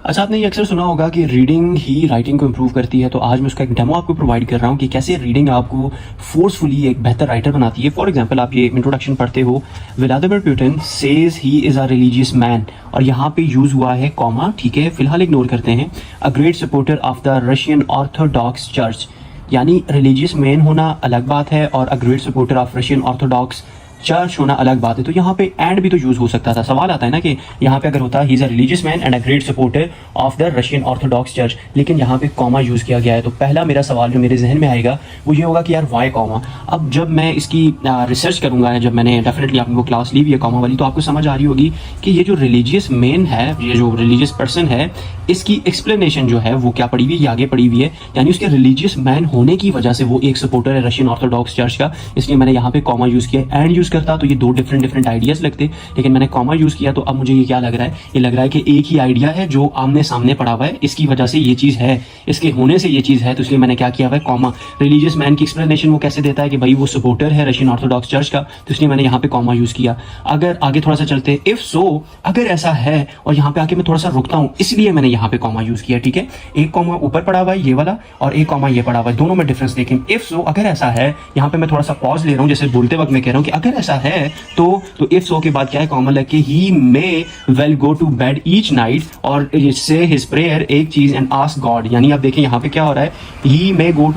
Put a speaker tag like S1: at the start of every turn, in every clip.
S1: अच्छा, आपने ये अक्सर सुना होगा कि रीडिंग ही राइटिंग को इम्प्रूव करती है, तो आज मैं उसका एक डेमो आपको प्रोवाइड कर रहा हूँ कि कैसे रीडिंग आपको फोर्सफुली एक बेहतर राइटर बनाती है। फॉर एग्जांपल, आप ये इंट्रोडक्शन पढ़ते हो, Vladimir Putin says he is a religious man, और यहाँ पे यूज़ हुआ है कॉमा, ठीक है, फिलहाल इग्नोर करते हैं। A great supporter of the Russian Orthodox church, यानी रिलीजियस मैन होना अलग बात है और a great supporter of Russian Orthodox church होना अलग बात है। तो यहाँ पे एंड भी तो यूज हो सकता था। सवाल आता है ना कि यहाँ पे अगर होता he is a religious man and a great supporter of the Russian Orthodox church, लेकिन यहाँ पे कॉमा यूज किया गया है। तो पहला मेरा सवाल जो मेरे जहन में आएगा वो ये होगा कि यार वाई कॉमा। अब जब मैं इसकी रिसर्च करूंगा, जब मैंने डेफिनेटली आपको क्लास ली हुई है कॉमा वाली, तो आपको समझ आ रही होगी कि ये जो रिलीजियस मैन है, ये जो रिलीजियस पर्सन है, इसकी एक्सप्लेनेशन जो है वो क्या पड़ी हुई है, ये आगे पड़ी हुई है। यानी उसके रिलीजियस मैन होने की वजह से वो एक सपोर्टर है रशियन ऑर्थोडॉक्स चर्च का, इसलिए मैंने यहाँ पे कॉमा यूज किया। एंड यूज करता तो ये दो डिफरेंट आइडियाज लगते, लेकिन मैंने कॉमा यूज किया। तो अब मुझे ये क्या लग रहा है, ये लग रहा है कि एक ही आइडिया है जो आमने सामने पड़ा हुआ है, इसकी वजह से ये चीज है, इसके होने से ये चीज है, तो इसलिए मैंने क्या किया हुआ है कॉमा। रिलीजियस मैन की एक्सप्लेनेशन वो कैसे देता है कि भाई वो सपोर्टर है रशियन ऑर्थोडॉक्स चर्च का, तो इसलिए मैंने यहाँ पे कॉमा यूज किया। अगर आगे थोड़ा सा चलते, इफ सो, अगर ऐसा है, और यहाँ पे आके मैं थोड़ा सा रुकता हूँ, इसलिए मैंने यहाँ पे कॉमा यूज किया, ठीक है। एक कॉमा ऊपर पड़ा हुआ है ये वाला, और एक कॉमा ये पड़ा हुआ है, दोनों में डिफरेंस देखें। इफ सो, अगर ऐसा है, यहाँ पे मैं थोड़ा सा पॉज ले रहा हूँ, जैसे बोलते वक्त मैं कह रहा हूँ कि अगर ऐसा है तो इफ सो के बाद क्या है, कॉमा लग के he may well go to bed each night, और से हिज प्रेयर एक चीज एंड आस्क गॉड। यानी आप देखें यहाँ पे क्या हो रहा है, he may go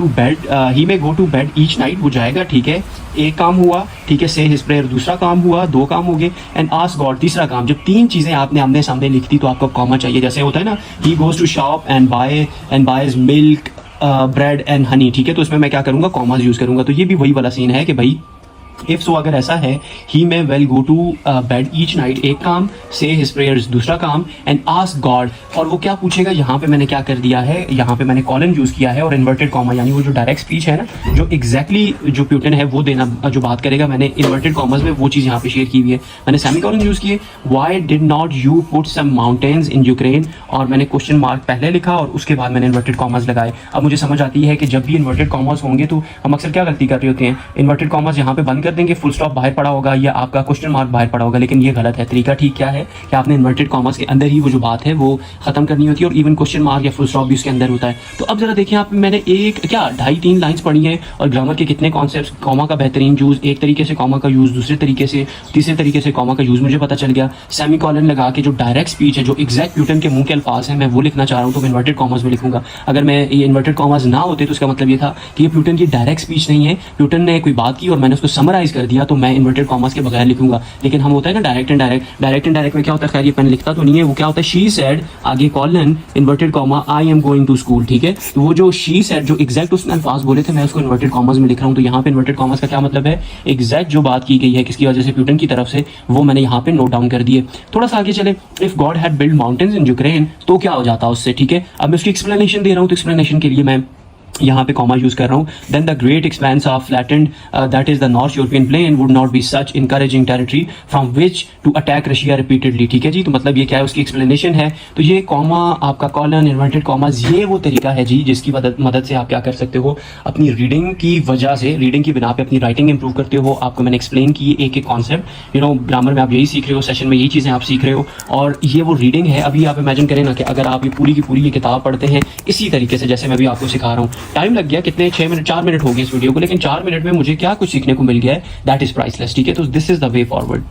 S1: to bed each night, वो जाएगा, ठीक है, एक काम हुआ, ठीक है, से हिज प्रेयर दूसरा काम हुआ, दो काम हो गए, एंड आस्क गॉड तीसरा काम। जब तीन चीजें आपने आमने सामने लिख दी तो आपको कॉमा चाहिए। जैसे होता है ना, he goes to shop and buys milk bread and honey, ठीक है, तो इसमें मैं क्या करूंगा, कॉमास यूज करूंगा। तो ये भी वही वाला सीन है कि भाई इफ सो अगर ऐसा है, he may well go to bed each night एक काम, से हिज प्रेयर्स दूसरा काम, एंड आस्क गॉड, और वो क्या पूछेगा, यहाँ पे मैंने क्या कर दिया है, यहाँ पे मैंने कॉलन यूज किया है और इन्वर्टेड कॉमा, यानी वो जो डायरेक्ट स्पीच है ना, जो एग्जैक्टली जो पुतिन है वो देना जो बात करेगा, मैंने इन्वर्टेड कॉमर्स में वो चीज़ यहाँ पे शेयर की हुई है। मैंने सेमी कॉलन यूज किए, why did not you put some mountains in Ukraine, और मैंने क्वेश्चन मार्क पहले लिखा और उसके बाद मैंने इन्वर्टेड कॉमर्स लगाए। अब मुझे समझ आती है कि जब भी इन्वर्टेड कॉमर्स होंगे तो हम अक्सर क्या गलती कर रहे होते हैं, इन्वर्टेड कॉमर्स यहाँ पे बंद कर देंगे, फुल स्टॉप बाहर पड़ा होगा या आपका क्वेश्चन मार्क बाहर पड़ा होगा, लेकिन ये गलत है। तरीका ठीक क्या है कि आपने इन्वर्टेड कॉमर्स के अंदर ही वो जो बात है वो खत्म करनी होती है, और इवन क्वेश्चन मार्क या फुल स्टॉप भी उसके अंदर होता है। तो अब जरा देखिए, आप मैंने एक क्या 2.5-3 लाइंस पढ़ी हैं और ग्रामर के कितने कॉन्सेप्ट्स, कॉमा का बेहतरीन यूज, एक तरीके से कॉमा का यूज, दूसरे तरीके से, तीसरे तरीके से कॉमा का यूज मुझे पता चल गया। सेमी कॉलन लगा के जो डायरेक्ट स्पीच है, जो एग्जैक्ट पुतिन के मुंह के अल्फाज हैं, मैं वो लिखना चाह रहा हूँ, तो मैं इन्वर्टेड कॉमर्स में लिखूंगा। अगर मैं ये इन्वर्टेड कॉमर्स ना होते तो उसका मतलब ये था कि ये पुतिन की डायरेक्ट स्पीच नहीं है, पुतिन ने कोई बात की और मैंने उसको समराइज कर दिया, तो मैं इन्वर्टेड कॉमर्स के बगैर लिखूंगा। लेकिन हम होता है ना डायरेक्ट एंड डायरेक्ट में क्या होता है, खैर ये पेन लिखता तो नहीं है, वो क्या होता है, शी सेड, आगे colon, inverted comma, I am going to school, ठीक है। तो वो जो शी सेड, जो एग्जैक्ट उसने अल्फाज बोले थे, मैं उसको इन्वर्टेड कॉमर्स में लिख रहा हूँ। तो यहाँ पे इन्वर्टेड कॉमर्स का क्या मतलब है, एग्जैक्ट जो बात की गई है किसकी वजह से, पुतिन की तरफ से, वो मैंने यहाँ पे नोट डाउन कर दिए। थोड़ा सा आगे चले, if God had build mountains in Ukraine, तो क्या हो जाता उससे, ठीक है। अब मैं उसकी एक्सप्लेनेशन दे रहा हूँ, तो एक्सप्लेनेशन के लिए मैं यहाँ पे कॉमा यूज कर रहा हूँ। Then the great expanse of flattened that is the north European plain would not be such encouraging territory from which to attack Russia repeatedly, ठीक है जी। तो मतलब ये क्या है, उसकी एक्सप्लेनेशन है। तो ये कॉमा, आपका कॉलन, इन्वर्टेड कॉमास, ये वो तरीका है जी जिसकी मदद से आप क्या कर सकते हो, अपनी रीडिंग की वजह से, रीडिंग की बिना पे अपनी राइटिंग इंप्रूव करते हो। आपको मैंने एक्सप्लेन की एक एक कॉन्सेप्ट, ग्रामर में आप यही सीख रहे हो, सेशन में यही चीज़ें आप सीख रहे हो, और ये वो रीडिंग है। अभी आप इमेजिन करें ना कि अगर आप ये पूरी की पूरी ये किताब पढ़ते हैं इसी तरीके से जैसे मैं भी आपको सिखा रहा हूँ। टाइम लग गया कितने, 4 मिनट हो गए इस वीडियो को, लेकिन 4 मिनट में मुझे क्या कुछ सीखने को मिल गया है, दैट इज प्राइसलेस, ठीक है। तो this is the way forward.